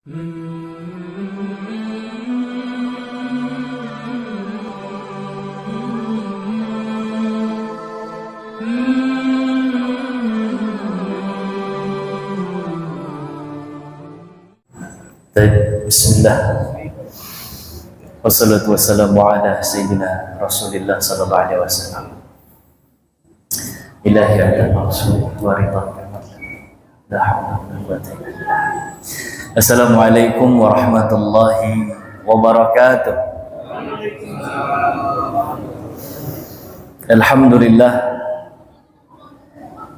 Bismillah. Wassalatu wassalamu ala sayyidina Rasulillah sallallahu alaihi wasallam. Ilahi anta rasul wa ridha. La haula wala quwwata illa billah. Assalamualaikum warahmatullahi wabarakatuh. Alhamdulillah.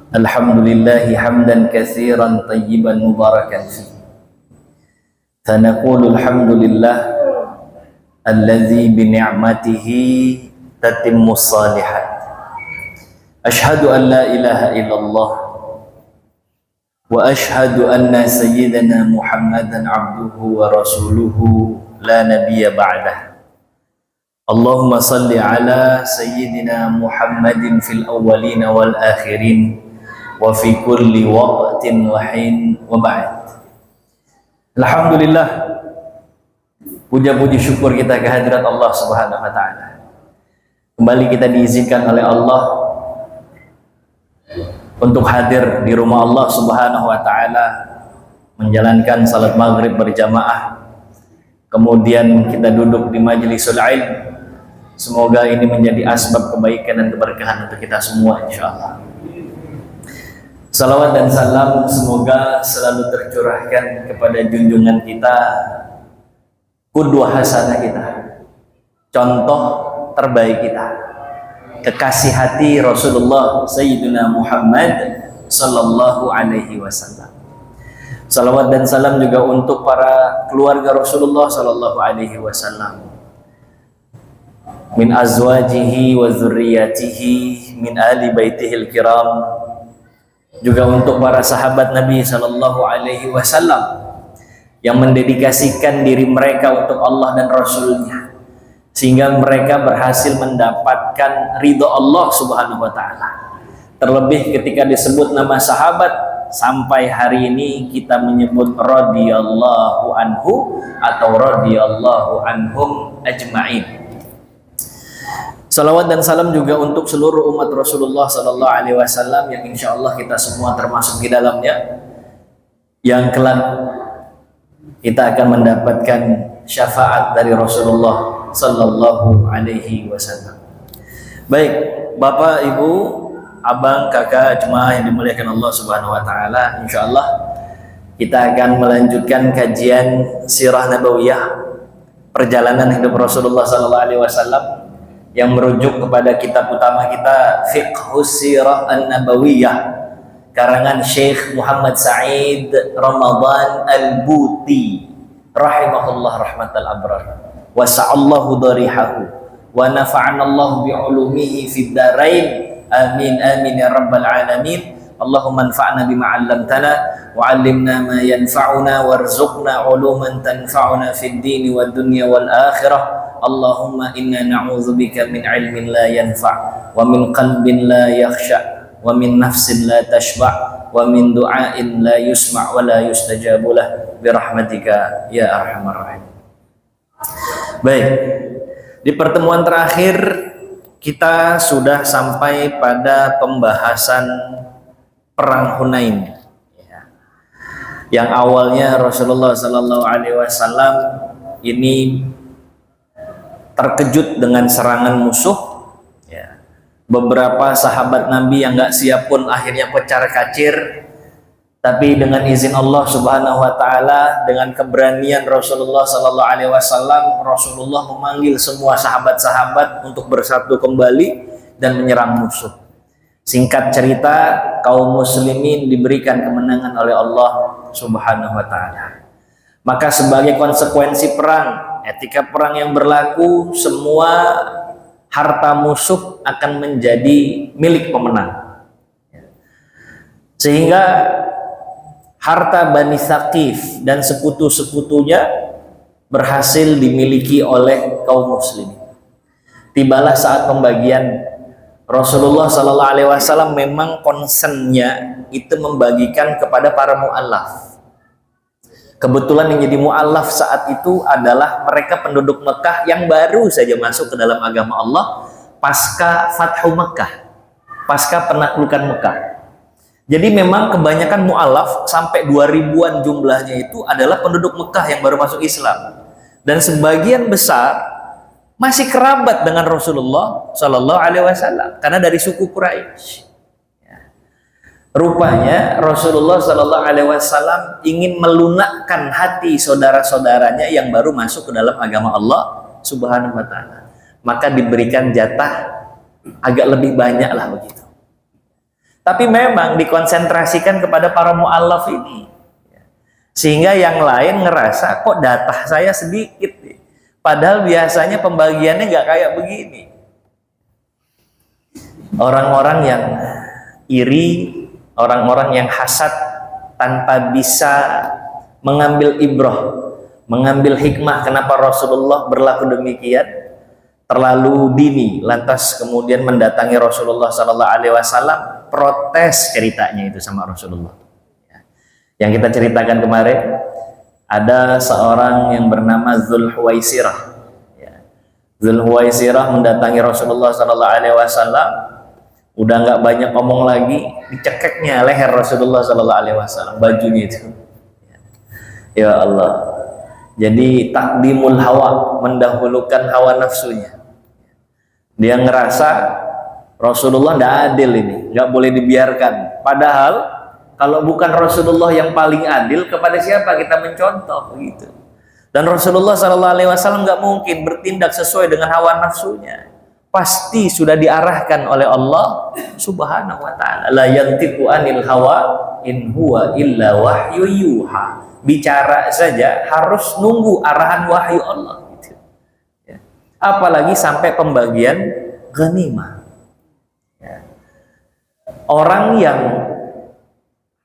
Alhamdulillahi hamdan katsiran tayyiban mubarakan fi. فنقول الحمد لله الذي بنعمته تتم الصالحات أشهد أن لا إله إلا الله وأشهد أن سيدنا محمدا عبده ورسوله لا نبي بعده اللهم صل على سيدنا محمد في الأولين والآخرين وفي كل وقت وحين وبعد. Alhamdulillah, puja-puji syukur kita kehadirat Allah Subhanahu wa taala. Kembali kita diizinkan oleh Allah untuk hadir di rumah Allah Subhanahu wa taala menjalankan salat maghrib berjamaah. Kemudian kita duduk di majlisul ilm. Semoga ini menjadi asbab kebaikan dan keberkahan untuk kita semua insyaallah. Salawat dan salam semoga selalu tercurahkan kepada junjungan kita, qudwah hasanah kita, contoh terbaik kita, kekasih hati Rasulullah Sayyidina Muhammad sallallahu alaihi wasallam. Salawat dan salam juga untuk para keluarga Rasulullah sallallahu alaihi wasallam, min azwajihi wa dzurriyyatihi min ahli baitihil kiram, juga untuk para sahabat Nabi Sallallahu Alaihi Wasallam yang mendedikasikan diri mereka untuk Allah dan Rasulnya sehingga mereka berhasil mendapatkan ridho Allah Subhanahu Wa Taala. Terlebih ketika disebut nama sahabat, sampai hari ini kita menyebut radhiyallahu anhu atau radhiyallahu anhum ajma'in. Salawat dan salam juga untuk seluruh umat Rasulullah Sallallahu Alaihi Wasallam yang insya Allah kita semua termasuk di dalamnya, yang kelak kita akan mendapatkan syafaat dari Rasulullah Sallallahu Alaihi Wasallam. Baik, Bapak, Ibu, Abang, Kakak, jemaah yang dimuliakan Allah Subhanahu Wa Taala, insya Allah kita akan melanjutkan kajian Sirah Nabawiyah, perjalanan hidup Rasulullah Sallallahu Alaihi Wasallam, yang merujuk kepada kitab utama kita Fiqhus Sirah An-Nabawiyah karangan Syekh Muhammad Sa'id Ramadan Al-Buti rahimahullah rahmatal abrar wa sa'allahu darihahu wa nafa'anallahu bi'ulumihi fid darain amin amin ya rabbal alamin. Allahumma anfa'na bima 'allamtana wa 'allimna ma yanfa'una warzuqna 'uluman tanfa'una fid dini wad dunya wal akhirah. Allahumma inna na'udzubika min ilmin la yanfa' wa min qalbin la yakhsha' wa min nafsin la tashba' wa min du'ain la yusma' wa la yustajabu lah birahmatika ya arhamar rahim. Baik, di pertemuan terakhir kita sudah sampai pada pembahasan perang Hunain, yang awalnya Rasulullah Sallallahu Alaihi Wasallam ini terkejut dengan serangan musuh, ya. Beberapa sahabat Nabi yang gak siap pun akhirnya pecar kacir, tapi dengan izin Allah Subhanahu Wa Taala, dengan keberanian Rasulullah Sallallahu Alaihi Wasallam, Rasulullah memanggil semua sahabat-sahabat untuk bersatu kembali dan menyerang musuh. Singkat cerita, kaum muslimin diberikan kemenangan oleh Allah Subhanahu Wa Taala. Maka sebagai konsekuensi perang, etika perang yang berlaku, semua harta musuh akan menjadi milik pemenang. Sehingga harta Bani Thaqif dan sekutu-sekutunya berhasil dimiliki oleh kaum muslimin. Tibalah saat pembagian. Rasulullah Sallallahu Alaihi Wasallam memang concernnya itu membagikan kepada para mu'allaf, Kebetulan yang jadi mu'allaf saat itu adalah mereka penduduk Mekah yang baru saja masuk ke dalam agama Allah pasca Fathu Mekah, pasca penaklukan Mekah. Jadi memang kebanyakan mu'allaf sampai 2000-an jumlahnya itu adalah penduduk Mekah yang baru masuk Islam. Dan sebagian besar masih kerabat dengan Rasulullah Shallallahu Alaihi Wasallam karena dari suku Quraisy. Rupanya Rasulullah Shallallahu Alaihi Wasallam ingin melunakkan hati saudara-saudaranya yang baru masuk ke dalam agama Allah Subhanahu Wa Taala. Maka diberikan jatah agak lebih banyak lah begitu. Tapi memang dikonsentrasikan kepada para mu'allaf ini, sehingga yang lain ngerasa kok jatah saya sedikit. Padahal biasanya pembagiannya nggak kayak begini. Orang-orang yang iri, orang-orang yang hasad tanpa bisa mengambil ibrah, mengambil hikmah kenapa Rasulullah berlaku demikian, terlalu dini, lantas kemudian mendatangi Rasulullah Sallallahu Alaihi Wasallam, protes ceritanya itu sama Rasulullah. Yang kita ceritakan kemarin, ada seorang yang bernama Dzulhuwaisirah. Dzulhuwaisirah mendatangi Rasulullah Sallallahu Alaihi Wasallam. Udah nggak banyak ngomong lagi, dicekeknya leher Rasulullah Sallallahu Alaihi Wasallam, bajunya itu. Ya Allah. Jadi takdimul hawa, mendahulukan hawa nafsunya. Dia ngerasa Rasulullah tidak adil ini, nggak boleh dibiarkan. Padahal kalau bukan Rasulullah yang paling adil, kepada siapa kita mencontoh begitu. Dan Rasulullah Sallallahu Alaihi Wasallam nggak mungkin bertindak sesuai dengan hawa nafsunya. Pasti sudah diarahkan oleh Allah Subhanahu Wa Taala. La yantiqu anil hawa in huwa illa wahyu yuha. Bicara saja harus nunggu arahan wahyu Allah. Gitu. Ya. Apalagi sampai pembagian ghanimah. Ya. Orang yang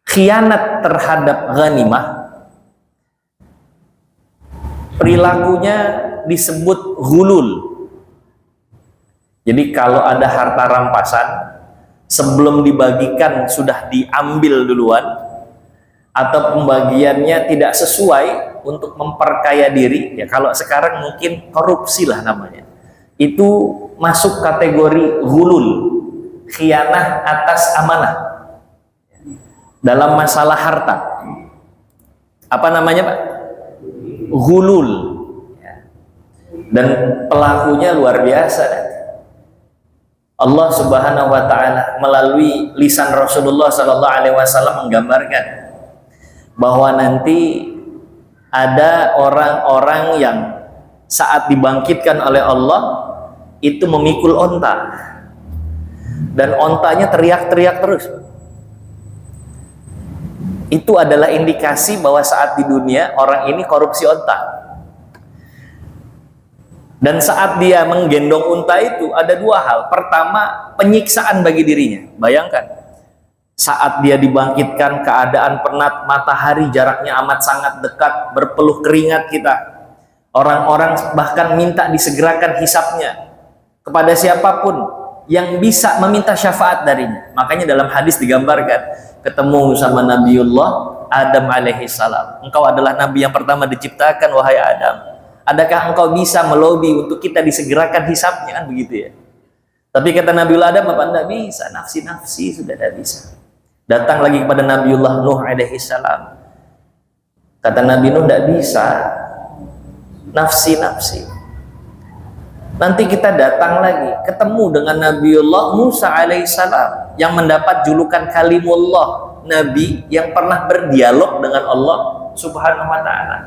khianat terhadap ghanimah, perilakunya disebut ghulul. Jadi kalau ada harta rampasan, sebelum dibagikan sudah diambil duluan, atau pembagiannya tidak sesuai untuk memperkaya diri, ya kalau sekarang mungkin korupsi lah namanya, itu masuk kategori ghulul, khianah atas amanah dalam masalah harta. Apa namanya Pak? Ghulul. Dan pelakunya luar biasa. Allah Subhanahu Wa Taala melalui lisan Rasulullah Sallallahu Alaihi Wasallam menggambarkan bahwa nanti ada orang-orang yang saat dibangkitkan oleh Allah itu memikul onta, dan ontanya teriak-teriak terus. Itu adalah indikasi bahwa saat di dunia orang ini korupsi onta. Dan saat dia menggendong unta itu ada dua hal. Pertama, penyiksaan bagi dirinya. Bayangkan, saat dia dibangkitkan keadaan penat, matahari jaraknya amat sangat dekat, berpeluh keringat kita. Orang-orang bahkan minta disegerakan hisapnya kepada siapapun yang bisa meminta syafaat darinya. Makanya dalam hadis digambarkan, ketemu sama Nabiullah Adam alaihi salam. Engkau adalah nabi yang pertama diciptakan, wahai Adam. Adakah engkau bisa melobi untuk kita disegerakan hisapnya, kan begitu ya? Tapi kata Nabiullah Adam, apa tidak bisa? Nafsi-nafsi sudah tidak bisa. Datang lagi kepada Nabiullah Nuh alaihi salam. Kata Nabi Nuh, tidak bisa. Nafsi-nafsi. Nanti kita datang lagi, ketemu dengan Nabiullah Musa alaihi salam yang mendapat julukan Kalimullah, Nabi yang pernah berdialog dengan Allah Subhanahu Wa Taala.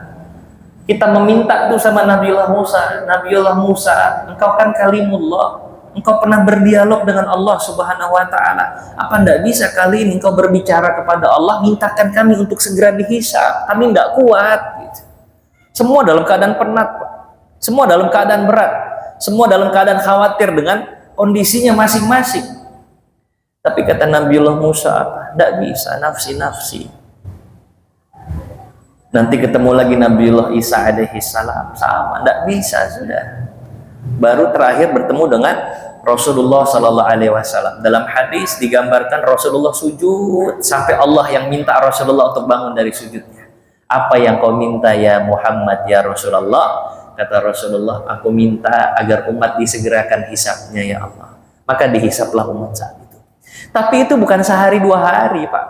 Kita meminta tuh sama Nabiullah Musa, engkau kan Kalimullah, engkau pernah berdialog dengan Allah Subhanahu Wa Taala. Apa tidak bisa kali ini engkau berbicara kepada Allah, mintakan kami untuk segera dihisab, kami tidak kuat. Gitu. Semua dalam keadaan penat, Pak. Semua dalam keadaan berat, semua dalam keadaan khawatir dengan kondisinya masing-masing. Tapi kata Nabiullah Musa, tidak bisa, nafsi-nafsi. Nanti ketemu lagi Nabiullah Isa alaihi salam, sama, tidak bisa sudah. Baru terakhir bertemu dengan Rasulullah Sallallahu Alaihi Wasallam. Dalam hadis digambarkan Rasulullah sujud sampai Allah yang minta Rasulullah untuk bangun dari sujudnya. Apa yang kau minta ya Muhammad ya Rasulullah? Kata Rasulullah, aku minta agar umat disegerakan hisabnya ya Allah. Maka dihisablah umat saat itu. Tapi itu bukan sehari 2 hari, Pak.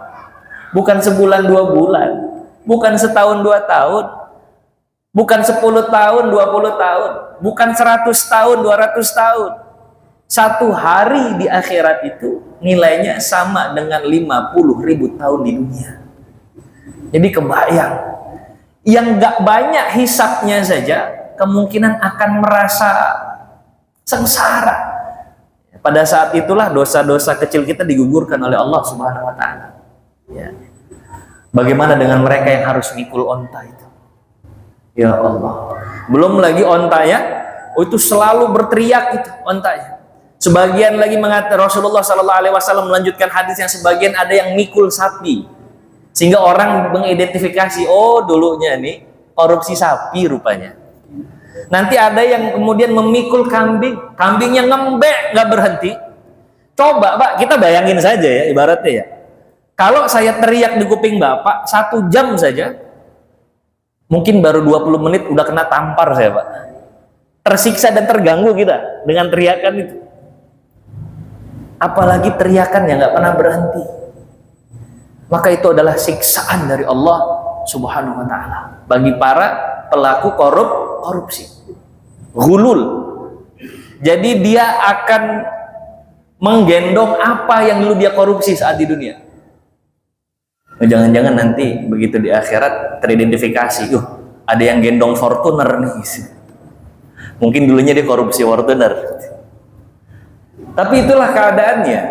Bukan sebulan 2 bulan. Bukan setahun 2 tahun. Bukan 10 tahun 20 tahun. Bukan 100 tahun 200 tahun. 1 hari di akhirat itu nilainya sama dengan 50.000 tahun di dunia. Jadi kebayang, yang gak banyak hisapnya saja kemungkinan akan merasa sengsara. Pada saat itulah dosa-dosa kecil kita digugurkan oleh Allah Subhanahu wa taala. Ya. Bagaimana dengan mereka yang harus mikul onta itu? Ya Allah. Belum lagi ontanya, itu selalu berteriak itu ontanya. Sebagian lagi mengatakan, Rasulullah Sallallahu Alaihi Wasallam melanjutkan hadis yang sebagian ada yang mikul sapi, sehingga orang mengidentifikasi, oh dulunya nih korupsi sapi rupanya. Nanti ada yang kemudian memikul kambing, kambingnya ngembek nggak berhenti. Coba Pak, kita bayangin saja ya, ibaratnya ya. Kalau saya teriak di kuping Bapak 1 jam saja, mungkin baru 20 menit udah kena tampar saya Pak. Tersiksa dan terganggu kita dengan teriakan itu. Apalagi teriakan yang nggak pernah berhenti. Maka itu adalah siksaan dari Allah Subhanahu wa taala bagi para pelaku korupsi. Ghulul. Jadi dia akan menggendong apa yang dulu dia korupsi saat di dunia. Jangan-jangan nanti begitu di akhirat teridentifikasi, ada yang gendong Fortuner nih. Mungkin dulunya dia korupsi Fortuner. Tapi itulah keadaannya.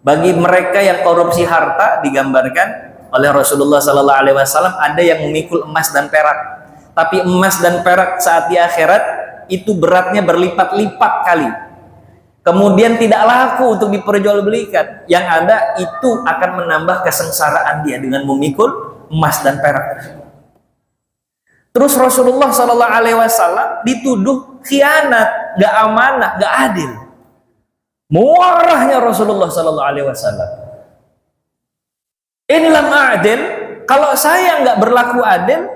Bagi mereka yang korupsi harta digambarkan oleh Rasulullah Sallallahu Alaihi Wasallam ada yang memikul emas dan perak. Tapi emas dan perak saat di akhirat itu beratnya berlipat-lipat kali. Kemudian tidak laku untuk diperjualbelikan. Yang ada itu akan menambah kesengsaraan dia dengan memikul emas dan perak. Terus Rasulullah Sallallahu Alaihi Wasallam dituduh khianat, gak amanah, gak adil. Muarahnya Rasulullah Sallallahu Alaihi Wasallam. Inilah adil. Kalau saya nggak berlaku adil,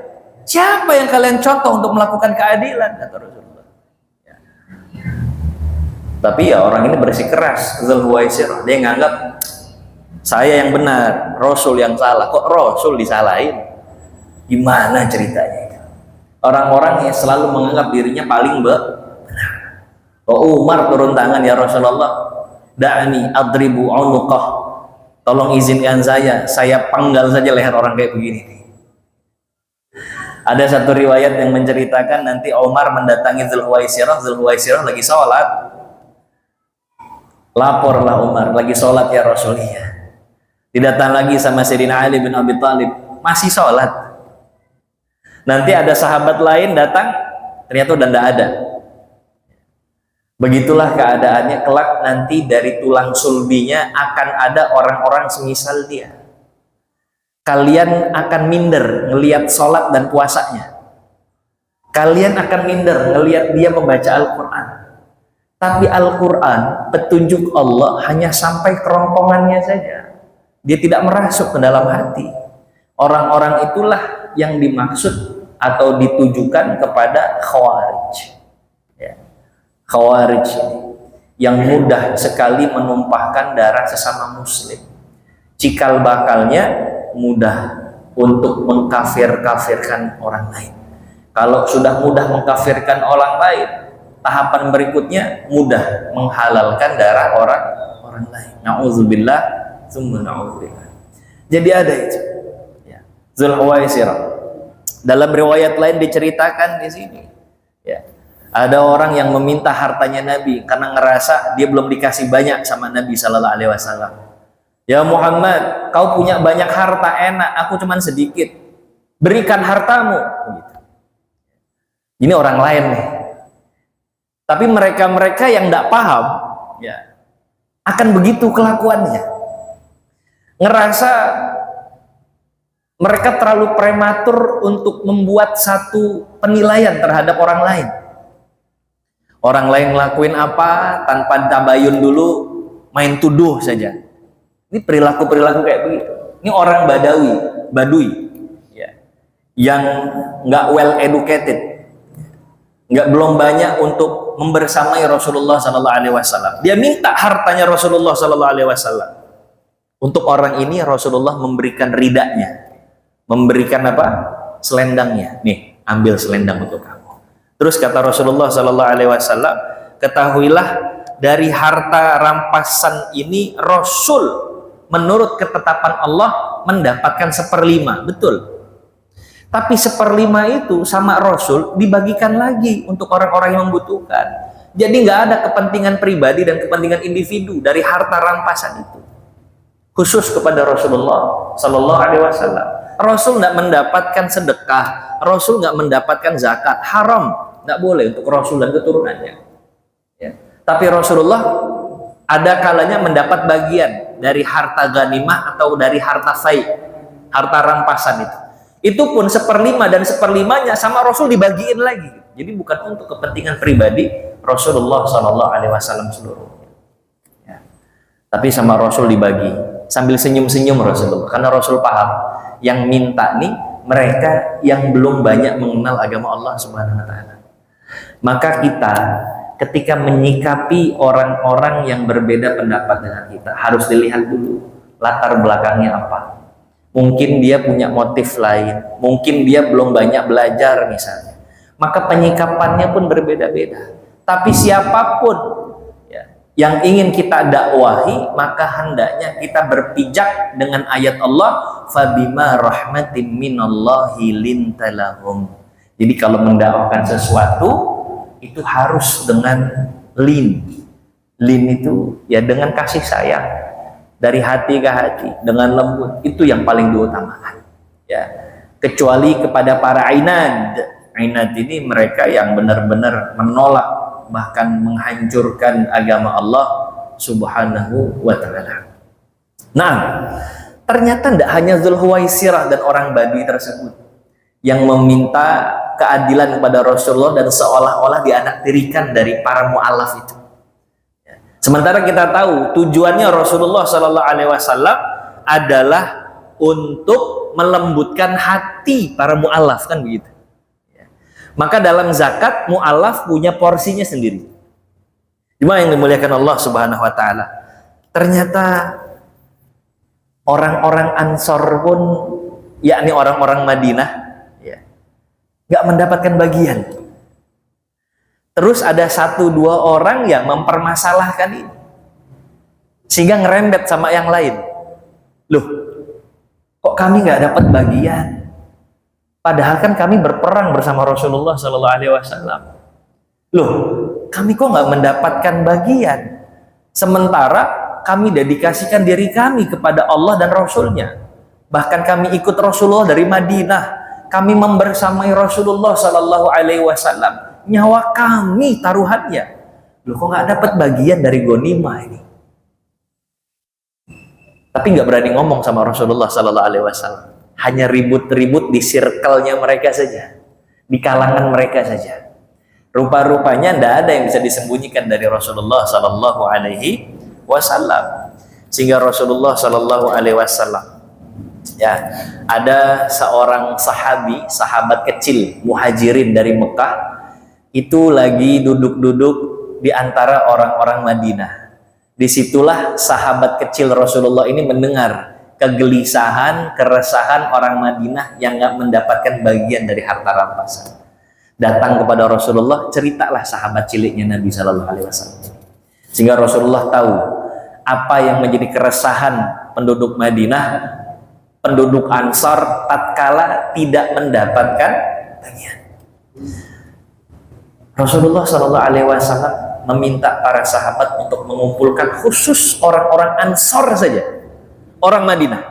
siapa yang kalian contoh untuk melakukan keadilan? Kata Rasulullah. Ya. Tapi ya orang ini bersikeras. Dzulhuwaisirah. Dia nganggap saya yang benar, Rasul yang salah. Kok Rasul disalahin? Gimana ceritanya? Orang-orang yang selalu menganggap dirinya paling benar. Oh, Umar turun tangan, ya Rasulullah, da'ani adribu unuqah, tolong izinkan saya penggal saja leher orang kayak begini. Ada satu riwayat yang menceritakan nanti Umar mendatangi Dzulhuwaisirah lagi sholat. Laporlah Umar, lagi sholat ya Rasulullah. Didatang lagi sama Sayyidina Ali bin Abi Thalib, masih sholat. Nanti ada sahabat lain datang, ternyata udah tidak ada. Begitulah keadaannya kelak nanti dari tulang sulbinya akan ada orang-orang semisal dia. Kalian akan minder ngelihat sholat dan puasanya. Kalian akan minder ngelihat dia membaca Al-Quran. Tapi Al-Quran, petunjuk Allah hanya sampai kerongkongannya saja. Dia tidak merasuk ke dalam hati. Orang-orang itulah yang dimaksud atau ditujukan kepada Khawarij. Khawarij yang mudah sekali menumpahkan darah sesama muslim. Cikal bakalnya mudah untuk mengkafir-kafirkan orang lain. Kalau sudah mudah mengkafirkan orang lain, tahapan berikutnya mudah menghalalkan darah orang lain. Na'udzubillah, tsumma na'udzubillah. Jadi ada itu. Ya. Dzulhuwaisirah. Dalam riwayat lain diceritakan di sini. Ya. Ada orang yang meminta hartanya Nabi karena ngerasa dia belum dikasih banyak sama Nabi Sallallahu Alaihi Wasallam. Ya Muhammad, kau punya banyak harta, enak, aku cuman sedikit. Berikan hartamu. Gitu. Ini orang lain nih. Tapi mereka-mereka yang tidak paham, ya, akan begitu kelakuannya. Ngerasa mereka terlalu prematur untuk membuat satu penilaian terhadap orang lain. Orang lain ngelakuin apa tanpa tabayun dulu, main tuduh saja. Ini perilaku-perilaku kayak begitu. Ini orang Badui, ya, yang nggak well educated, belum banyak untuk membersamai Rasulullah Sallallahu Alaihi Wasallam. Dia minta hartanya Rasulullah Sallallahu Alaihi Wasallam. Untuk orang ini Rasulullah memberikan ridanya, memberikan apa? Selendangnya. Nih, ambil selendang untuk kamu. Terus kata Rasulullah Sallallahu Alaihi Wasallam, ketahuilah dari harta rampasan ini Rasul menurut ketetapan Allah mendapatkan 1/5. Betul. Tapi 1/5 itu sama Rasul dibagikan lagi untuk orang-orang yang membutuhkan. Jadi nggak ada kepentingan pribadi dan kepentingan individu dari harta rampasan itu. Khusus kepada Rasulullah Sallallahu Alaihi Wasallam. Rasul nggak mendapatkan sedekah, Rasul nggak mendapatkan zakat, haram, nggak boleh untuk Rasul dan keturunannya. Ya. Tapi Rasulullah ada kalanya mendapat bagian dari harta ghanimah atau dari harta fai, harta rampasan itu. Itu pun 1/5 dan 1/5-nya sama Rasul dibagiin lagi. Jadi bukan untuk kepentingan pribadi Rasulullah Sallallahu Alaihi Wasallam seluruhnya. Ya. Tapi sama Rasul dibagi. Sambil senyum-senyum Rasulullah, karena Rasul paham yang minta nih mereka yang belum banyak mengenal agama Allah Subhanahu Wa Taala. Maka kita ketika menyikapi orang-orang yang berbeda pendapat dengan kita harus dilihat dulu latar belakangnya apa. Mungkin dia punya motif lain, mungkin dia belum banyak belajar misalnya. Maka penyikapannya pun berbeda-beda. Tapi siapapun yang ingin kita dakwahi, maka hendaknya kita berpijak dengan ayat Allah, fabima rahmatin minallahi lintalahum. Jadi kalau mendakwakan sesuatu itu harus dengan lin itu ya dengan kasih sayang dari hati ke hati, dengan lembut. Itu yang paling diutamakan ya. Kecuali kepada para ainad ini mereka yang benar-benar menolak bahkan menghancurkan agama Allah Subhanahu wa Ta'ala. Nah, ternyata tidak hanya Dzulhuwaisirah dan orang Badui tersebut yang meminta keadilan kepada Rasulullah dan seolah-olah dianaktirikan dari para mu'alaf itu. Sementara kita tahu tujuannya Rasulullah Sallallahu Alaihi Wasallam adalah untuk melembutkan hati para mu'alaf, kan begitu. Maka dalam zakat mu'alaf punya porsinya sendiri. Cuma yang dimuliakan Allah Subhanahu Wa Taala, ternyata orang-orang Ansor pun, yakni orang-orang Madinah, ya, nggak mendapatkan bagian. Terus ada 1-2 orang yang mempermasalahkan ini, sehingga ngerembet sama yang lain. Loh, kok kami nggak dapat bagian? Padahal kan kami berperang bersama Rasulullah Sallallahu Alaihi Wasallam. Loh, kami kok nggak mendapatkan bagian? Sementara kami dedikasikan diri kami kepada Allah dan Rasulnya. Bahkan kami ikut Rasulullah dari Madinah. Kami membersamai Rasulullah Sallallahu Alaihi Wasallam. Nyawa kami taruhannya. Loh, kok nggak dapat bagian dari ghanimah ini? Tapi nggak berani ngomong sama Rasulullah Sallallahu Alaihi Wasallam. Hanya ribut-ribut di circle-nya mereka saja, di kalangan mereka saja. Rupa-rupanya tidak ada yang bisa disembunyikan dari Rasulullah Sallallahu Alaihi Wasallam. Sehingga Rasulullah Sallallahu Alaihi Wasallam, ya, ada seorang sahabat kecil muhajirin dari Mekah, itu lagi duduk-duduk di antara orang-orang Madinah. Disitulah sahabat kecil Rasulullah ini mendengar kegelisahan, keresahan orang Madinah yang nggak mendapatkan bagian dari harta rampasan. Datang kepada Rasulullah, ceritalah sahabat ciliknya Nabi Shallallahu Alaihi Wasallam. Sehingga Rasulullah tahu apa yang menjadi keresahan penduduk Madinah, penduduk Ansar tatkala tidak mendapatkan bagian. Rasulullah Shallallahu Alaihi Wasallam meminta para sahabat untuk mengumpulkan khusus orang-orang Ansar saja. Orang Madinah,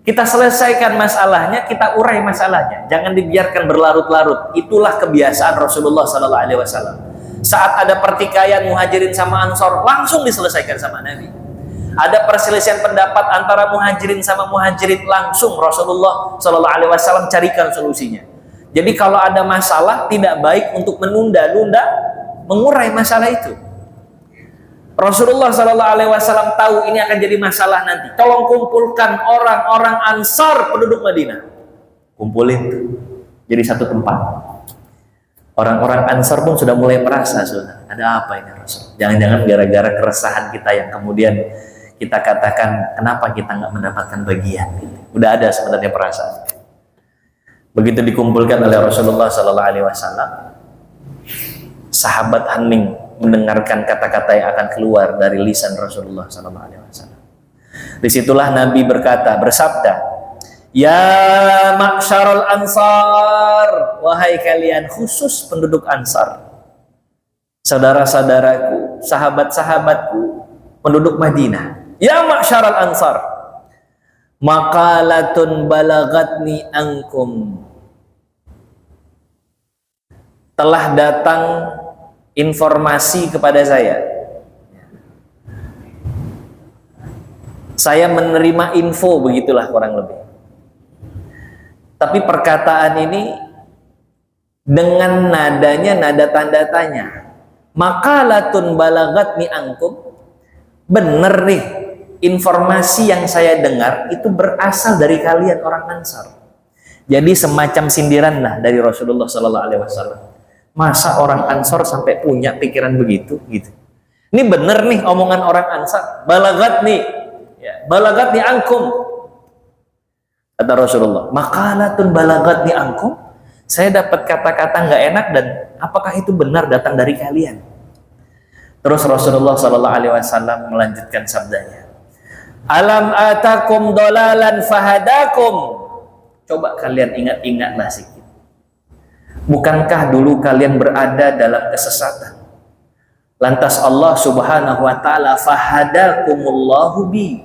kita selesaikan masalahnya, kita urai masalahnya, jangan dibiarkan berlarut-larut. Itulah kebiasaan Rasulullah Sallallahu Alaihi Wasallam. Saat ada pertikaian muhajirin sama Ansor, langsung diselesaikan sama Nabi. Ada perselisihan pendapat antara muhajirin sama muhajirin, langsung Rasulullah Sallallahu Alaihi Wasallam carikan solusinya. Jadi kalau ada masalah, tidak baik untuk menunda-nunda mengurai masalah itu. Rasulullah Sallallahu Alaihi Wasallam tahu ini akan jadi masalah nanti. Tolong kumpulkan orang-orang Ansar penduduk Madinah. kumpulin tuh jadi satu tempat. Orang-orang Ansar pun sudah mulai merasa, sudah ada apa ini Rasul? Jangan-jangan gara-gara keresahan kita yang kemudian kita katakan kenapa kita nggak mendapatkan bagian? Gitu. Udah ada sebenarnya perasaan. Begitu dikumpulkan oleh Rasulullah Sallallahu Alaihi Wasallam, sahabat hening mendengarkan kata-kata yang akan keluar dari lisan Rasulullah Sallallahu Alaihi Wasallam. Disitulah Nabi bersabda, ya ma'syarul ansar, wahai kalian khusus penduduk Ansar, saudara-saudaraku, sahabat-sahabatku, penduduk Madinah. Ya ma'syarul ansar, maqalatun balagatni ankum, telah datang informasi kepada saya menerima info, begitulah kurang lebih. Tapi perkataan ini dengan nadanya nada tanda tanya. Maqalatun balagatni ankum, bener nih informasi yang saya dengar itu berasal dari kalian orang Ansar. Jadi semacam sindiran lah dari Rasulullah Sallallahu Alaihi Wasallam. Masa orang Ansar sampai punya pikiran begitu gitu. Ini bener nih omongan orang Ansar. Balagatni, ya, balagatni ankum. Kata Rasulullah, maqalatun balagatni ankum, saya dapat kata-kata nggak enak dan apakah itu benar datang dari kalian? Terus Rasulullah Sallallahu Alaihi Wasallam melanjutkan sabdanya, alam atakum dolalan fahadakum. Coba kalian ingat-ingatlah sedikit. Bukankah dulu kalian berada dalam kesesatan? Lantas Allah Subhanahu wa taala fahadakumullahu bi.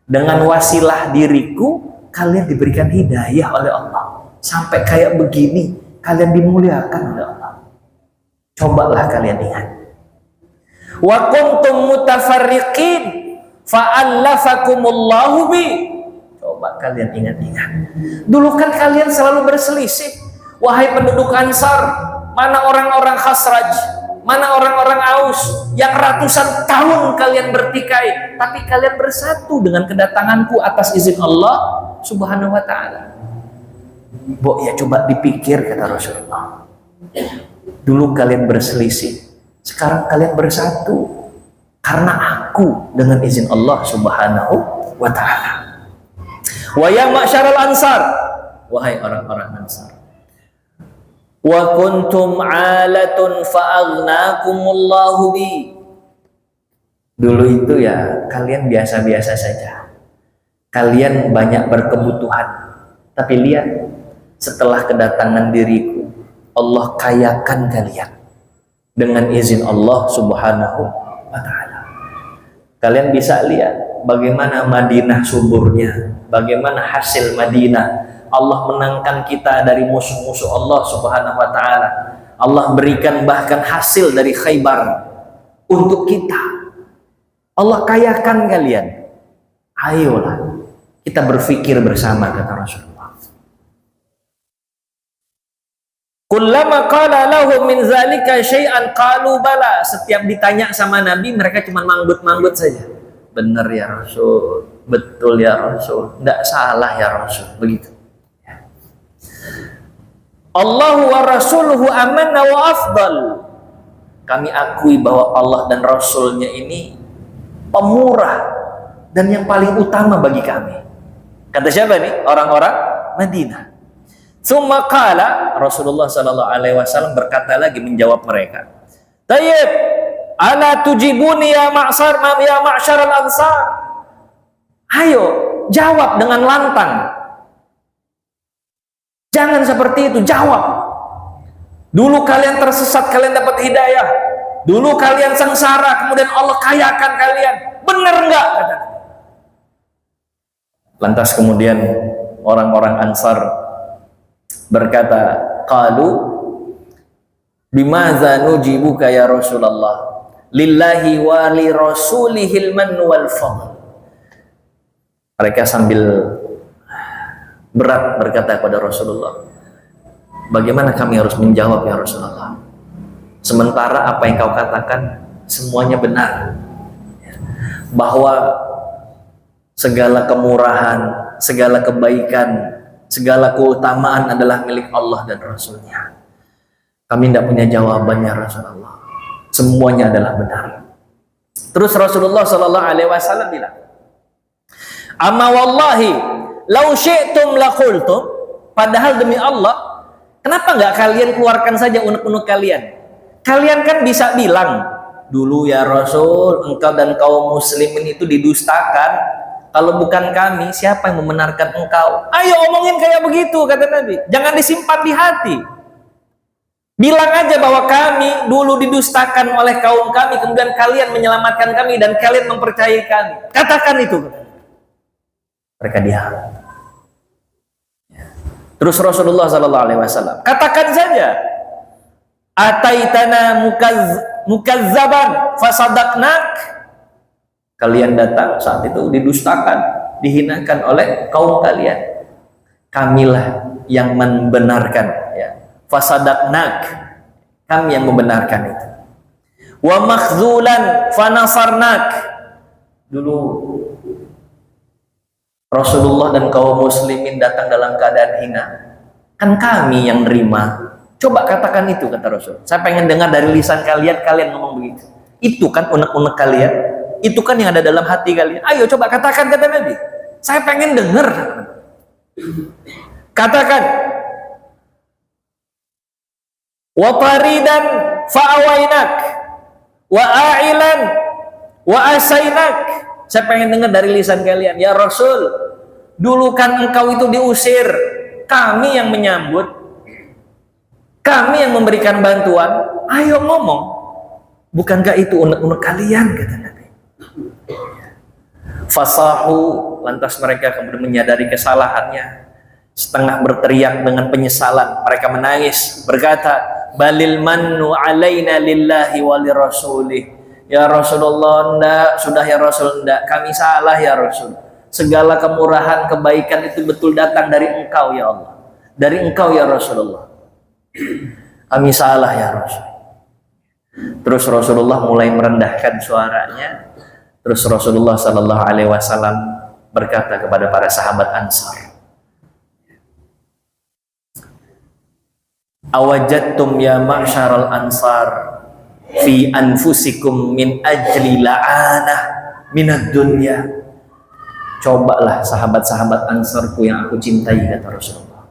Dengan wasilah diriku kalian diberikan hidayah oleh Allah. Sampai kayak begini kalian dimuliakan oleh Allah. Cobalah kalian ingat. Wa kuntum mutafarriqin fa'allafakumullahu bi. Coba kalian ingat-ingat. Dulu kan kalian selalu berselisih. Wahai penduduk Ansar, mana orang-orang Khazraj, mana orang-orang Aus yang ratusan tahun kalian bertikai, tapi kalian bersatu dengan kedatanganku atas izin Allah Subhanahu wa taala. Bo, ya coba dipikir, kata Rasulullah. Dulu kalian berselisih, sekarang kalian bersatu karena aku dengan izin Allah Subhanahu wa taala. Wa ya ma'syarul ansar, wahai orang-orang Ansar, wa kuntum alatun fa'aghnakumullahu bi. Dulu itu ya kalian biasa-biasa saja, kalian banyak berkebutuhan, tapi lihat setelah kedatangan diriku Allah kayakan kalian dengan izin Allah Subhanahu wa ta'ala. Kalian bisa lihat bagaimana Madinah suburnya, bagaimana hasil Madinah. Allah menangkan kita dari musuh-musuh Allah Subhanahu wa ta'ala. Allah berikan bahkan hasil dari Khaybar untuk kita. Allah kayakan kalian. Ayolah kita berfikir bersama, kata Rasulullah. Kullama qala lahum min zalika syai'an qalu bala. Setiap ditanya sama Nabi, mereka cuma manggut-manggut saja. Benar ya Rasul, betul ya Rasul, tidak salah ya Rasul, begitu. Allahu wa rasuluhu amanna wa afdal. Kami akui bahwa Allah dan Rasulnya ini pemurah dan yang paling utama bagi kami. Kata siapa nih? Orang-orang Madinah. Tsumma qala, Rasulullah sallallahu alaihi wasallam berkata lagi menjawab mereka. Tayyib, ala tujibuni ya ma'syarul ansar. Ayo, jawab dengan lantang. Jangan seperti itu, jawab. Dulu kalian tersesat, kalian dapat hidayah. Dulu kalian sengsara, kemudian Allah kayakan kalian. Benar enggak? Lantas kemudian orang-orang Ansar berkata, qalu bimadza nujibuka ya Rasulullah? Lillahi wa li rasulihil mannu wal fadl. Mereka sambil berat berkata kepada Rasulullah, bagaimana kami harus menjawab ya Rasulullah? Sementara apa yang kau katakan semuanya benar, bahwa segala kemurahan, segala kebaikan Segala keutamaan adalah milik Allah dan Rasulnya. Kami tidak punya jawabannya Rasulullah. Semuanya adalah benar. Terus Rasulullah Sallallahu Alaihi Wasallam bilang, "Amma wallahi, lau syi'tum laqultum." Padahal demi Allah, kenapa nggak kalian keluarkan saja unek-unek kalian? Kalian kan bisa bilang, dulu ya Rasul, engkau dan kaum muslimin itu didustakan. Kalau bukan kami, siapa yang membenarkan engkau? Ayo omongin kayak begitu, kata Nabi. Jangan disimpan di hati. Bilang aja bahwa kami dulu didustakan oleh kaum kami, kemudian kalian menyelamatkan kami dan kalian mempercayai kami. Katakan itu. Mereka diam. Terus Rasulullah Sallallahu Alaihi Wasallam katakan saja, ataitana mukazzaban fasadaqnak. Kalian datang saat itu didustakan, dihinakan oleh kaum kalian. Kamilah yang membenarkan, ya. Fasadaqnak, kami yang membenarkan itu. Wa makhzulan fanasarnak. Dulu Rasulullah dan kaum muslimin datang dalam keadaan hina, kan kami yang nerima. Coba katakan itu, kata Rasul. Saya pengen dengar dari lisan kalian, kalian ngomong begitu. Itu kan unek-unek kalian, itu kan yang ada dalam hati kalian. Ayo coba katakan, kata Nabi. Saya pengen dengar. Katakan. Wa taridan fa'awainak wa a'ilan wa asainak. Saya pengen dengar dari lisan kalian. Ya Rasul, dulu kan engkau itu diusir, kami yang menyambut, kami yang memberikan bantuan. Ayo ngomong, bukankah itu unek-unek kalian, kata Nabi. Fasahu, lantas mereka kemudian menyadari kesalahannya, setengah berteriak dengan penyesalan. Mereka menangis, berkata, balil mannu alaina lillahi wali rasulih. Ya Rasulullah, enggak, sudah ya Rasul, enggak, kami salah ya Rasul. Segala kemurahan, kebaikan itu betul datang dari engkau ya Allah, dari engkau ya Rasulullah. Kami salah ya Rasul. Terus Rasulullah mulai merendahkan suaranya. Terus Rasulullah Sallallahu Alaihi Wasallam berkata kepada para sahabat Ansar, awajadtum ya ma'syaral ansar fi anfusikum min ajli la'anah minad dunya. Cobalah sahabat-sahabat Ansarku yang aku cintai, kata Rasulullah.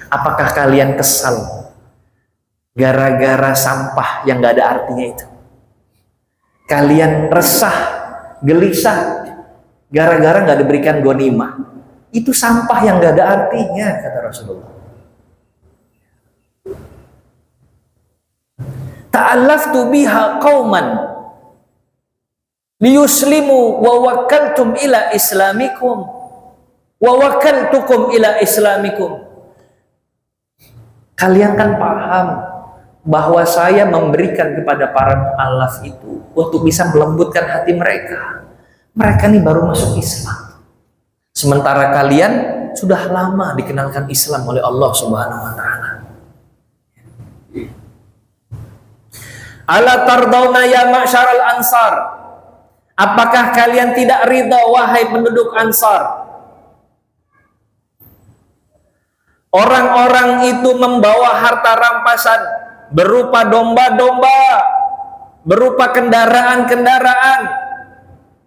Apakah kalian kesal gara-gara sampah yang gak ada artinya itu? Kalian resah, gelisah gara-gara gak diberikan ghanimah? Itu sampah yang gak ada artinya, kata Rasulullah. Ta'allaftu biha qauman liyuslimu wa wakaltum ila islamikum wa wakaltukum ila islamikum. Kalian kan paham bahwa saya memberikan kepada para mu'allaf itu untuk bisa melembutkan hati mereka. Mereka ini baru masuk Islam, sementara kalian sudah lama dikenalkan Islam oleh Allah Subhanahu wa Ta'ala. Ala tardawna ya ma'syaral ansar, apakah kalian tidak ridha wahai penduduk Ansar? Orang-orang itu membawa harta rampasan berupa domba-domba, berupa kendaraan-kendaraan.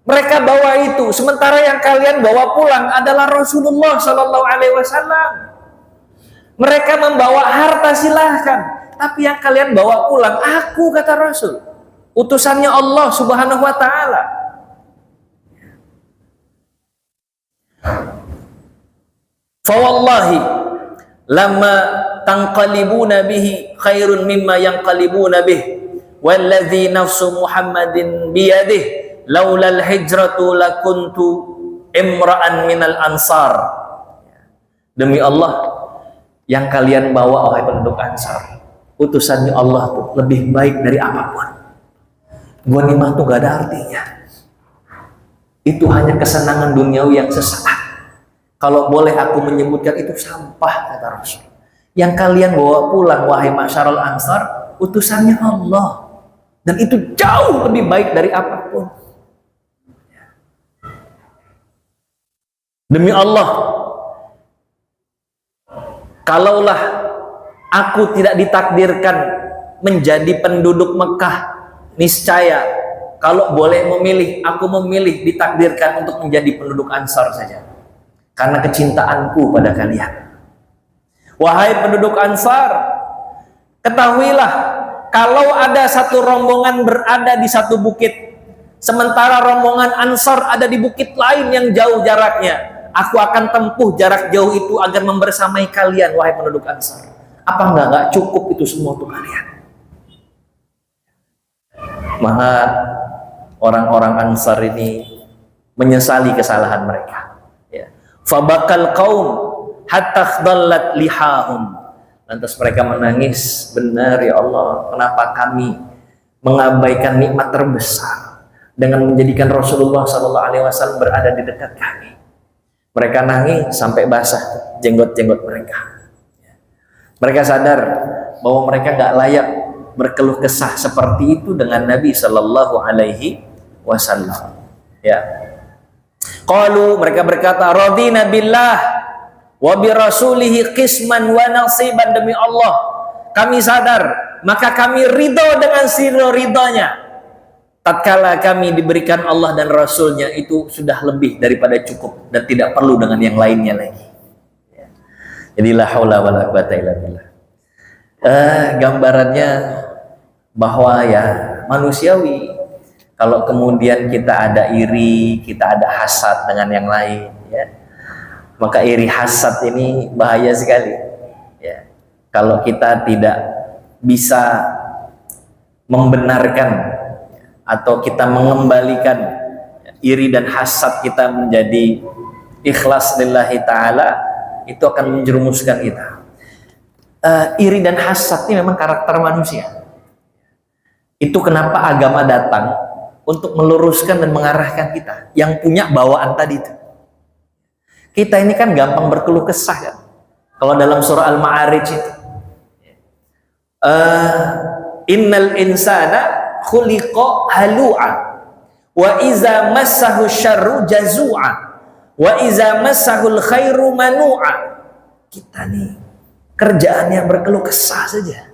Mereka bawa itu, sementara yang kalian bawa pulang adalah Rasulullah Sallallahu Alaihi Wasallam. Mereka membawa harta, silahkan, tapi yang kalian bawa pulang aku, kata Rasul, utusannya Allah Subhanahu wa Ta'ala. Fawallahi lamma tanqalibuna bihi khairun mimma yanqalibuna bih walladzi nafsu Muhammadin biyadih laulal hijratu lakuntu imra'an minal ansar. Demi Allah, yang kalian bawa wahai penduduk Ansar, utusannya Allah tuh lebih baik dari apapun. Ghanimah tuh gak ada artinya. Itu hanya kesenangan duniawi yang sesaat. Kalau boleh aku menyebutkan, itu sampah, kata Rasul. Yang kalian bawa pulang wahai masyarul Ansar, utusannya Allah, dan itu jauh lebih baik dari apapun. Demi Allah, kalaulah aku tidak ditakdirkan menjadi penduduk Mekah, niscaya kalau boleh memilih, aku memilih ditakdirkan untuk menjadi penduduk Ansar saja, karena kecintaanku pada kalian. Wahai penduduk Ansar, ketahuilah kalau ada satu rombongan berada di satu bukit, sementara rombongan Ansar ada di bukit lain yang jauh jaraknya, aku akan tempuh jarak jauh itu agar membersamai kalian, wahai penduduk Ansar. Apa enggak cukup itu semua untuk kalian? Maka orang-orang Ansar ini menyesali kesalahan mereka. Ya. Fabakal kaum hatta khadallat lihahum. Lantas mereka menangis, benar ya Allah, kenapa kami mengabaikan nikmat terbesar dengan menjadikan Rasulullah SAW berada di dekat kami. Mereka nangis sampai basah jenggot-jenggot mereka. Mereka sadar bahwa mereka nggak layak berkeluh kesah seperti itu dengan Nabi Sallallahu Alaihi Wasallam. Ya. Qalu, mereka berkata, radina billah wa bi rasulihi qisman wa nasiban, demi Allah kami sadar, maka kami ridho dengan ridhonya. Tatkala kami diberikan Allah dan Rasulnya, itu sudah lebih daripada cukup dan tidak perlu dengan yang lainnya lagi. Ya. Jadi la haula wala quwata illa billah. Gambarannya bahwa ya manusiawi kalau kemudian kita ada iri, kita ada hasad dengan yang lain, ya. Maka iri hasad ini bahaya sekali, ya. Kalau kita tidak bisa membenarkan atau kita mengembalikan iri dan hasad kita menjadi ikhlas lillahi ta'ala, itu akan menjerumuskan kita. Iri dan hasad ini memang karakter manusia. Itu kenapa agama datang untuk meluruskan dan mengarahkan kita yang punya bawaan tadi itu. Kita ini kan gampang berkeluh kesah kan. Kalau dalam surah Al-Ma'arij itu, innal insana khuliqa halu'a wa iza massahu syarru jazu'a wa iza massahul khairu manu'a. Kita nih kerjaannya berkeluh kesah saja.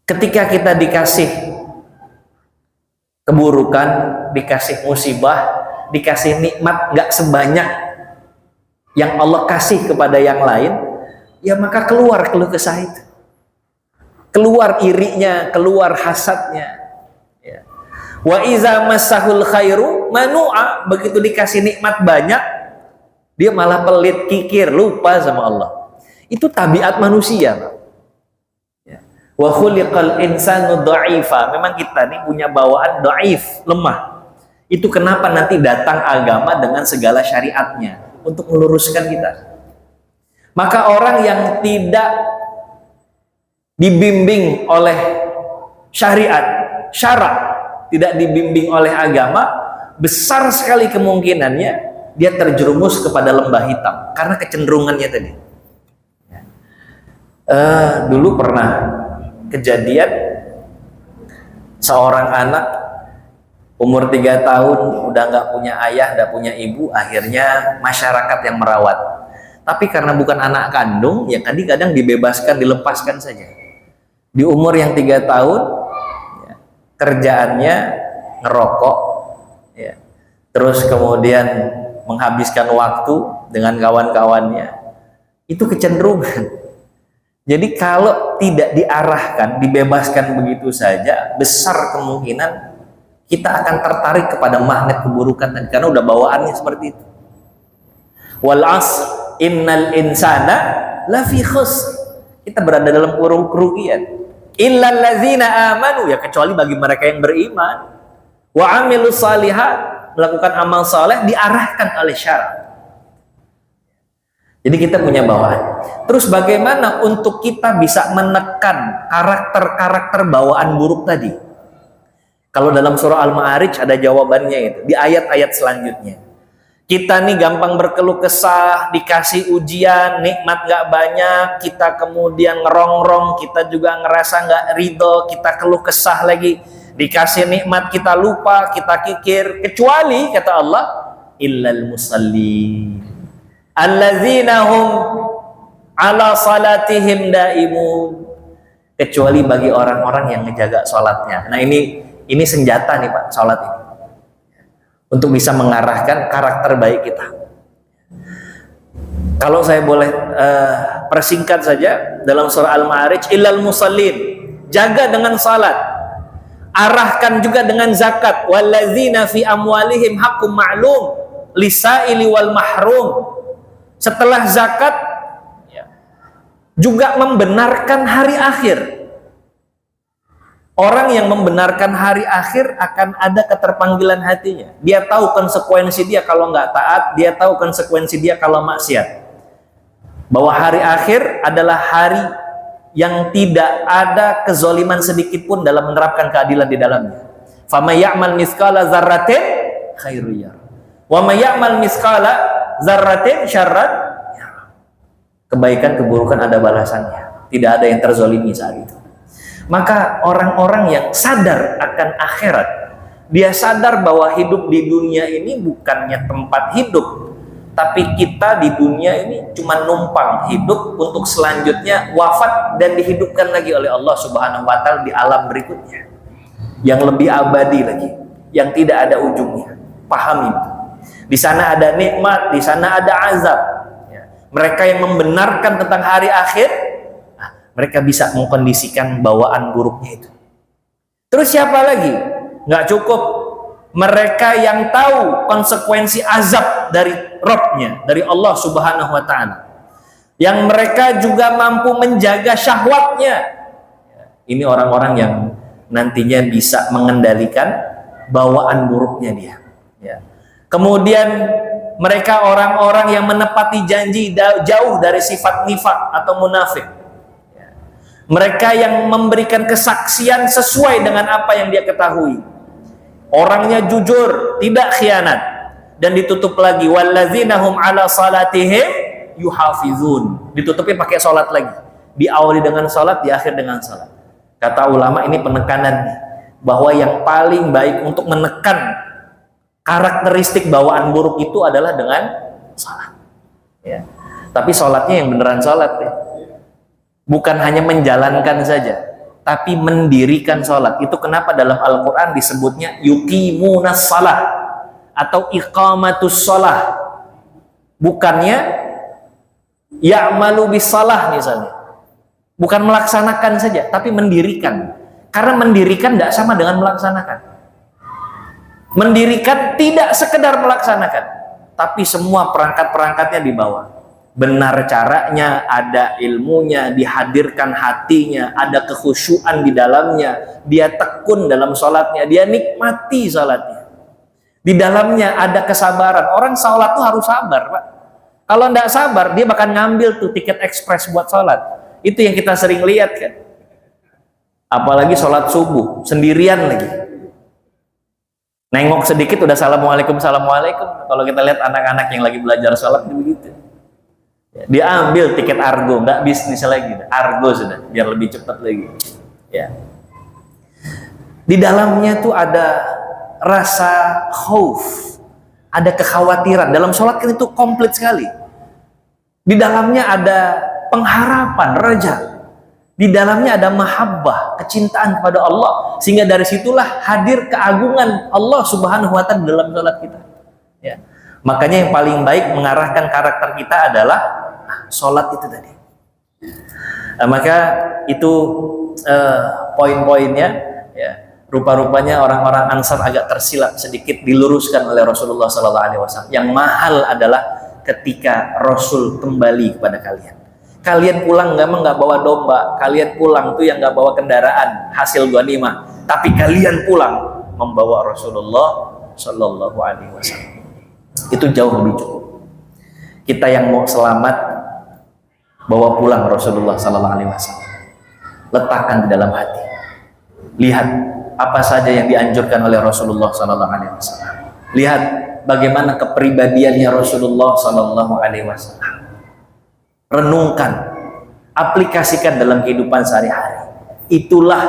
Ketika kita dikasih keburukan, dikasih musibah, dikasih nikmat nggak sebanyak yang Allah kasih kepada yang lain, ya maka keluar keluh kesah itu, keluar irinya, keluar hasadnya. Ya. Wa iza massahul khairu manu'a, begitu dikasih nikmat banyak, dia malah pelit, kikir, lupa sama Allah. Itu tabiat manusia, Pak. Ya. Wa khuliqal insanu dha'ifa. Memang kita nih punya bawaan dhaif, lemah. Itu kenapa nanti datang agama dengan segala syariatnya untuk meluruskan kita. Maka orang yang tidak dibimbing oleh syariat, syarak, tidak dibimbing oleh agama, besar sekali kemungkinannya dia terjerumus kepada lembah hitam karena kecenderungannya tadi. Dulu pernah kejadian seorang anak umur 3 tahun udah nggak punya ayah, nggak punya ibu, akhirnya masyarakat yang merawat. Tapi karena bukan anak kandung, ya kadang-kadang dibebaskan, dilepaskan saja. Di umur yang 3 tahun, ya, kerjaannya ngerokok, ya, terus kemudian menghabiskan waktu dengan kawan-kawannya. Itu kecenderungan. Jadi kalau tidak diarahkan, dibebaskan begitu saja, besar kemungkinan kita akan tertarik kepada magnet keburukan tadi, karena udah bawaannya seperti itu. Wal 'asr innal insana lafi khusr. Kita berada dalam kurung kerugian. Illal ladzina amanu, ya kecuali bagi mereka yang beriman, wa amilus shalihat, melakukan amal saleh diarahkan oleh syarak. Jadi kita punya bawaan. Terus bagaimana untuk kita bisa menekan karakter-karakter bawaan buruk tadi? Kalau dalam surah Al-Ma'arij ada jawabannya itu di ayat-ayat selanjutnya. Kita nih gampang berkeluh kesah, dikasih ujian, nikmat gak banyak, kita kemudian ngerongrong, kita juga ngerasa gak ridho, kita keluh kesah lagi. Dikasih nikmat kita lupa, kita kikir, kecuali kata Allah, illal musallin alladzina hum ala salatihim daimun, kecuali bagi orang-orang yang menjaga salatnya. Nah, ini senjata nih Pak, salat ini. Untuk bisa mengarahkan karakter baik kita. Kalau saya boleh persingkat saja dalam surah Al-Ma'arij, illal musallin, jaga dengan salat, arahkan juga dengan zakat, walladzina fi amwalihim haqqum ma'lum lisaili wal mahrum. Setelah zakat juga membenarkan hari akhir. Orang yang membenarkan hari akhir akan ada keterpanggilan hatinya. Dia tahu konsekuensi dia kalau nggak taat, dia tahu konsekuensi dia kalau maksiat. Bahwa hari akhir adalah hari yang tidak ada kezoliman sedikit pun dalam menerapkan keadilan di dalamnya. Faman ya'mal mithqala dzarratin khairan yarah, wa may ya'mal mithqala dzarratin syarran yarah. Kebaikan keburukan ada balasannya. Tidak ada yang terzolimi saat itu. Maka orang-orang yang sadar akan akhirat, dia sadar bahwa hidup di dunia ini bukannya tempat hidup, tapi kita di dunia ini cuma numpang hidup untuk selanjutnya wafat dan dihidupkan lagi oleh Allah Subhanahu wa Ta'ala di alam berikutnya yang lebih abadi lagi, yang tidak ada ujungnya. Pahami itu. Di sana ada nikmat, di sana ada azab. Mereka yang membenarkan tentang hari akhir, mereka bisa mengkondisikan bawaan buruknya itu. Terus siapa lagi? Nggak cukup. Mereka yang tahu konsekuensi azab dari Rabb-nya, dari Allah Subhanahu wa Ta'ala. Yang mereka juga mampu menjaga syahwatnya. Ini orang-orang yang nantinya bisa mengendalikan bawaan buruknya dia. Kemudian mereka orang-orang yang menepati janji jauh dari sifat nifaq atau munafik. Mereka yang memberikan kesaksian sesuai dengan apa yang dia ketahui. Orangnya jujur, tidak khianat. Dan ditutup lagi, walladzina hum ala salatihim yuhafizun. Ditutupnya pakai salat lagi. Diawali dengan salat, di akhir dengan salat. Kata ulama ini penekanan bahwa yang paling baik untuk menekan karakteristik bawaan buruk itu adalah dengan salat. Ya. Tapi salatnya yang beneran salat ya. Bukan hanya menjalankan saja, tapi mendirikan sholat. Itu kenapa dalam Al-Quran disebutnya yuqimunas shalah atau iqamatus shalah. Bukannya ya'malu bis shalah misalnya. Bukan melaksanakan saja, tapi mendirikan. Karena mendirikan tidak sama dengan melaksanakan. Mendirikan tidak sekedar melaksanakan, tapi semua perangkat-perangkatnya di bawah. Benar caranya, ada ilmunya, dihadirkan hatinya, ada kekhusyuan di dalamnya, dia tekun dalam sholatnya, dia nikmati sholatnya. Di dalamnya ada kesabaran. Orang sholat tuh harus sabar, Pak. Kalau tidak sabar, dia bakal ngambil tuh tiket ekspres buat sholat. Itu yang kita sering lihat kan. Apalagi sholat subuh, sendirian lagi. Nengok sedikit udah assalamualaikum, assalamualaikum. Kalau kita lihat anak-anak yang lagi belajar sholat, begitu. Dia ambil tiket Argo, nggak bisnis lagi, Argo sudah, biar lebih cepat lagi. Ya. Di dalamnya tuh ada rasa khauf, ada kekhawatiran. Dalam sholat kan itu komplit sekali. Di dalamnya ada pengharapan, raja. Di dalamnya ada mahabbah, kecintaan kepada Allah. Sehingga dari situlah hadir keagungan Allah Subhanahu wa Ta'ala dalam sholat kita. Ya. Makanya yang paling baik mengarahkan karakter kita adalah sholat itu tadi. Nah, maka itu poin-poinnya. Ya. Rupa-rupanya orang-orang Ansar agak tersilap sedikit, diluruskan oleh Rasulullah SAW. Yang mahal adalah ketika Rasul kembali kepada kalian. Kalian pulang nggak bawa domba, kalian pulang tuh yang nggak bawa kendaraan hasil ghanimah, tapi kalian pulang membawa Rasulullah SAW. Itu jauh lebih cukup. Kita yang mau selamat, bawa pulang Rasulullah SAW. Letakkan di dalam hati. Lihat apa saja yang dianjurkan oleh Rasulullah SAW. Lihat bagaimana kepribadiannya Rasulullah SAW. Renungkan, aplikasikan dalam kehidupan sehari-hari. Itulah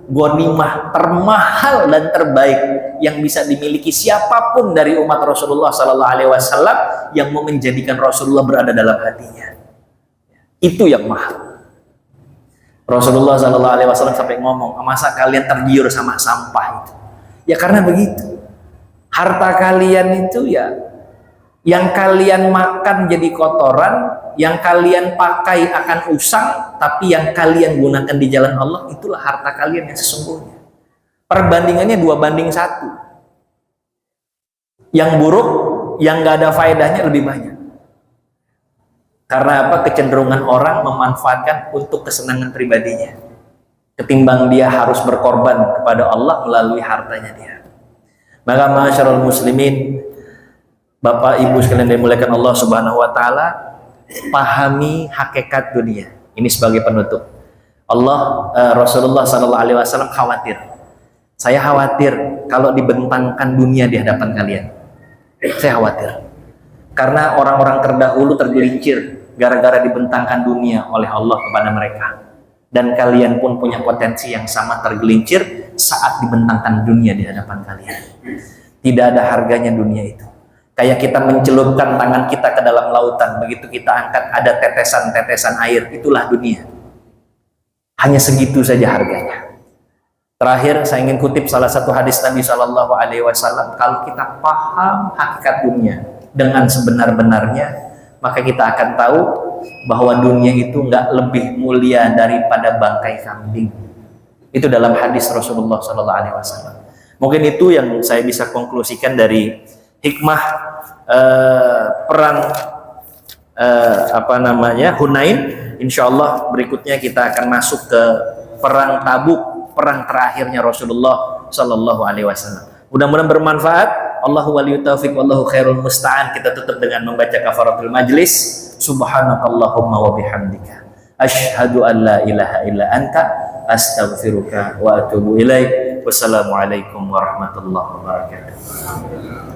ghanimah termahal dan terbaik yang bisa dimiliki siapapun dari umat Rasulullah SAW yang mau menjadikan Rasulullah berada dalam hatinya. Itu yang mahal. Rasulullah SAW sampai ngomong, masa kalian tergiur sama sampah itu? Ya karena begitu. Harta kalian itu ya, yang kalian makan jadi kotoran, yang kalian pakai akan usang, tapi yang kalian gunakan di jalan Allah, itulah harta kalian yang sesungguhnya. Perbandingannya 2:1. Yang buruk, yang gak ada faedahnya lebih banyak. Karena apa? Kecenderungan orang memanfaatkan untuk kesenangan pribadinya, ketimbang dia harus berkorban kepada Allah melalui hartanya dia. Maka masyarul muslimin, Bapak Ibu sekalian dimuliakan Allah Subhanahu wa taala, pahami hakikat dunia. Ini sebagai penutup. Rasulullah sallallahu alaihi wasallam khawatir. Saya khawatir kalau dibentangkan dunia di hadapan kalian. Saya khawatir. Karena orang-orang terdahulu tergelincir gara-gara dibentangkan dunia oleh Allah kepada mereka. Dan kalian pun punya potensi yang sama tergelincir saat dibentangkan dunia di hadapan kalian. Tidak ada harganya dunia itu. Kayak kita mencelupkan tangan kita ke dalam lautan, begitu kita angkat ada tetesan-tetesan air, itulah dunia. Hanya segitu saja harganya. Terakhir saya ingin kutip salah satu hadis Nabi Shallallahu Alaihi Wasallam. Kalau kita paham hakikat dunia dengan sebenar-benarnya, maka kita akan tahu bahwa dunia itu nggak lebih mulia daripada bangkai kambing. Itu dalam hadis Rasulullah Shallallahu Alaihi Wasallam. Mungkin itu yang saya bisa konklusikan dari hikmah perang Hunain. Insya Allah berikutnya kita akan masuk ke perang Tabuk, perang terakhirnya Rasulullah Shallallahu Alaihi Wasallam. Mudah-mudahan bermanfaat. Allahu waliyut taufiq wallahu khairul musta'an. Kita tutup dengan membaca kafaratul majlis. Subhanakallahumma wa bihamdika asyhadu an la ilaha illa anta astaghfiruka wa atubu ilaik. Wassalamualaikum warahmatullahi wabarakatuh.